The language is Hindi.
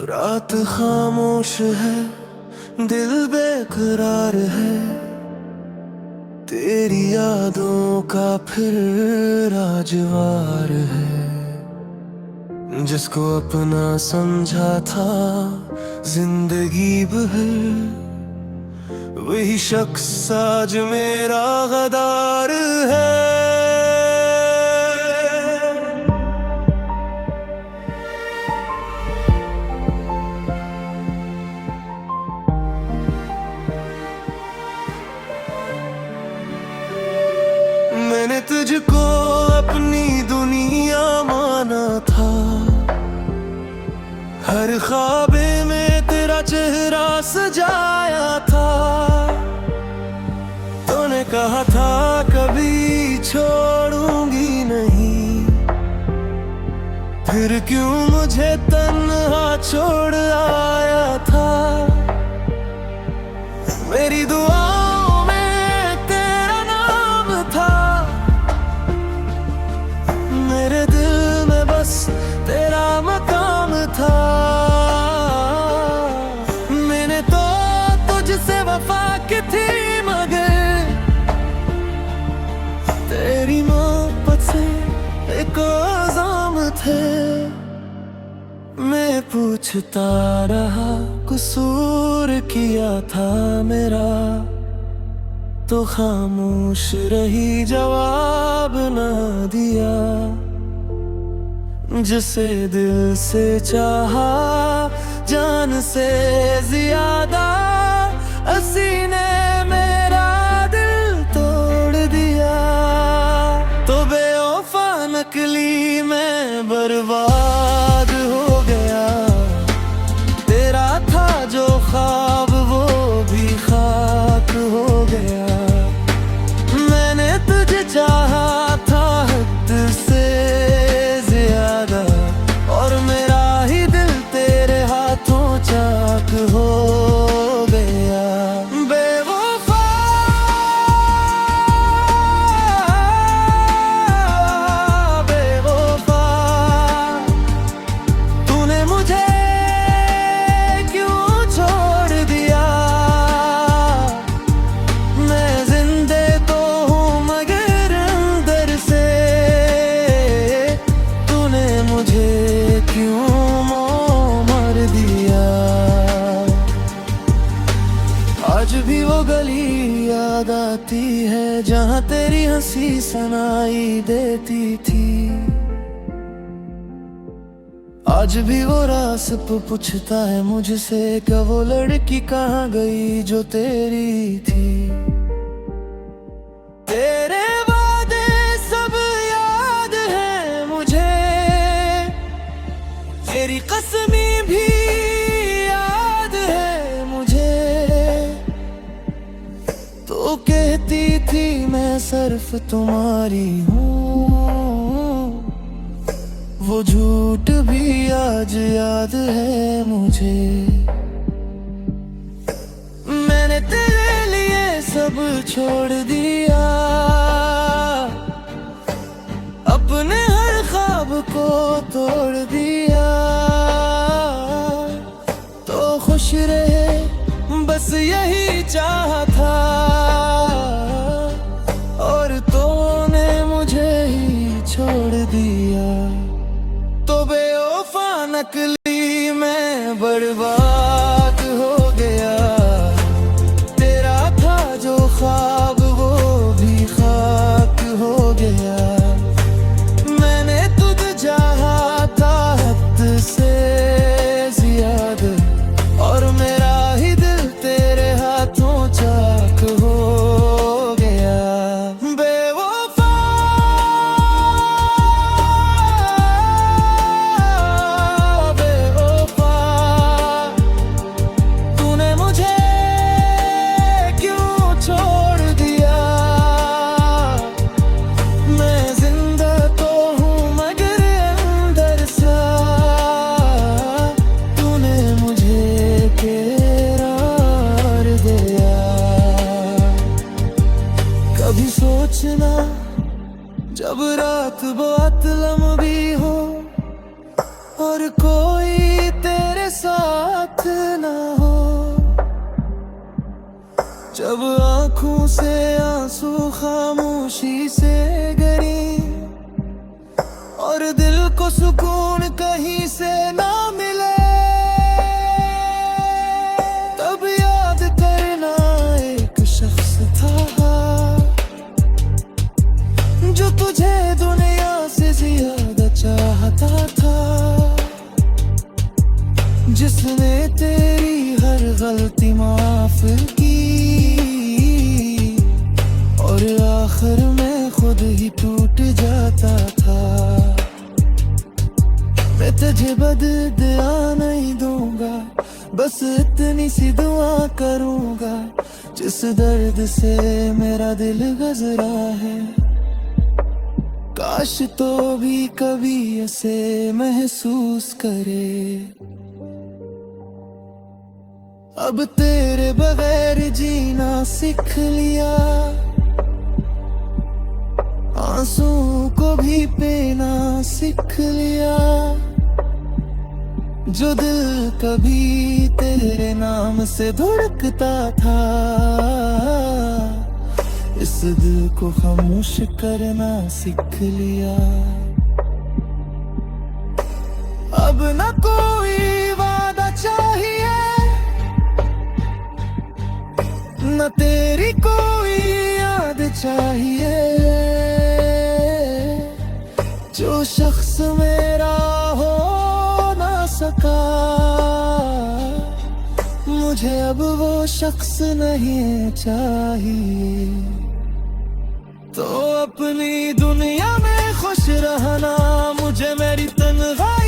रात खामोश है, दिल बेकरार है, तेरी यादों का फिर राजवार है। जिसको अपना समझा था जिंदगी भर, वही शख्स आज मेरा गद्दार है। मैंने तुझको अपनी दुनिया माना था, हर ख्वाबे में तेरा चेहरा सजाया था। तूने कहा था कभी छोड़ूंगी नहीं, फिर क्यों मुझे तन्हा छोड़ आया था। मेरी दुआओं में तेरा नाम था, मेरे दिल में बस तेरा मकाम था। मैंने तो तुझसे वफा की थी, मगर तेरी मोहब्बत से एक इल्जाम थे। मैं पूछता रहा कसूर किया था मेरा, तो खामोश रही जवाब न दिया। जिसे दिल से चाहा जान से ज्यादा, हंसी ने मेरा दिल तोड़ दिया। तो बेवफा नकली मैं बर्बाद हो गया, तेरा था जो ख्वाब वो भी खाक हो गया। मैंने तुझे चाहा था हद से ज्यादा, और मेरा ही दिल तेरे हाथों चाक हो गया। बेवफा बेवफा, तूने मुझे क्यों छोड़ दिया। मैं जिंदे तो हूँ मगर अंदर से, तूने मुझे क्यों मार दिया। आज भी वो गली याद आती है जहाँ तेरी हंसी सुनाई देती थी। आज भी वो रास्प पूछता है मुझसे कि वो लड़की कहाँ गई जो तेरी थी। तेरे वादे सब याद है मुझे, तेरी कसमी भी याद है मुझे। तो कहती थी मैं सिर्फ तुम्हारी हूँ, वो झूठ भी आज याद है मुझे। मैंने तेरे लिए सब छोड़ दिया, अपने हर ख्वाब को तोड़ दिया। तो खुश रहे बस यही चाहा था, और तूने मुझे ही छोड़ दिया। तो बेवफा नकली मैं बर्बाद हो गया, तेरा था जो ख्वाब वो भी खाक हो गया। मैंने तुझे चाहा था हद से ज्यादा, और मेरा ही दिल तेरे हाथों चाक हो गया। बेवफा बेवफा, तूने मुझे क्यों छोड़ दिया। मैं जिंदा तो हूँ मगर अंदर सा, तूने मुझे करार दिया। कभी सोचना जब रात बहुत लंबी हो, और कोई तेरे साथ जब आंखों से आंसू खामोशी से गिरी और दिल को सुकून कहीं से ना मिले, तब याद करना एक शख्स था जो तुझे दुनिया से ज्यादा चाहता था, जिसने तेरी हर गलती माफ की और आखिर में खुद ही टूट जाता था। मैं तुझे बदला नहीं दूंगा, बस इतनी सी दुआ करूंगा, जिस दर्द से मेरा दिल गजरा है, काश तो भी कभी ऐसे महसूस करे। अब तेरे बगैर जीना सीख लिया, आंसू को भी पीना सीख लिया, जो दिल कभी तेरे नाम से धड़कता था, इस दिल को खामोश करना सीख लिया। अब न कोई वादा चाहिए, न तेरी कोई याद चाहिए, जो शख्स मेरा हो ना सका, मुझे अब वो शख्स नहीं चाहिए। तो अपनी दुनिया में खुश रहना, मुझे मेरी तन्हाई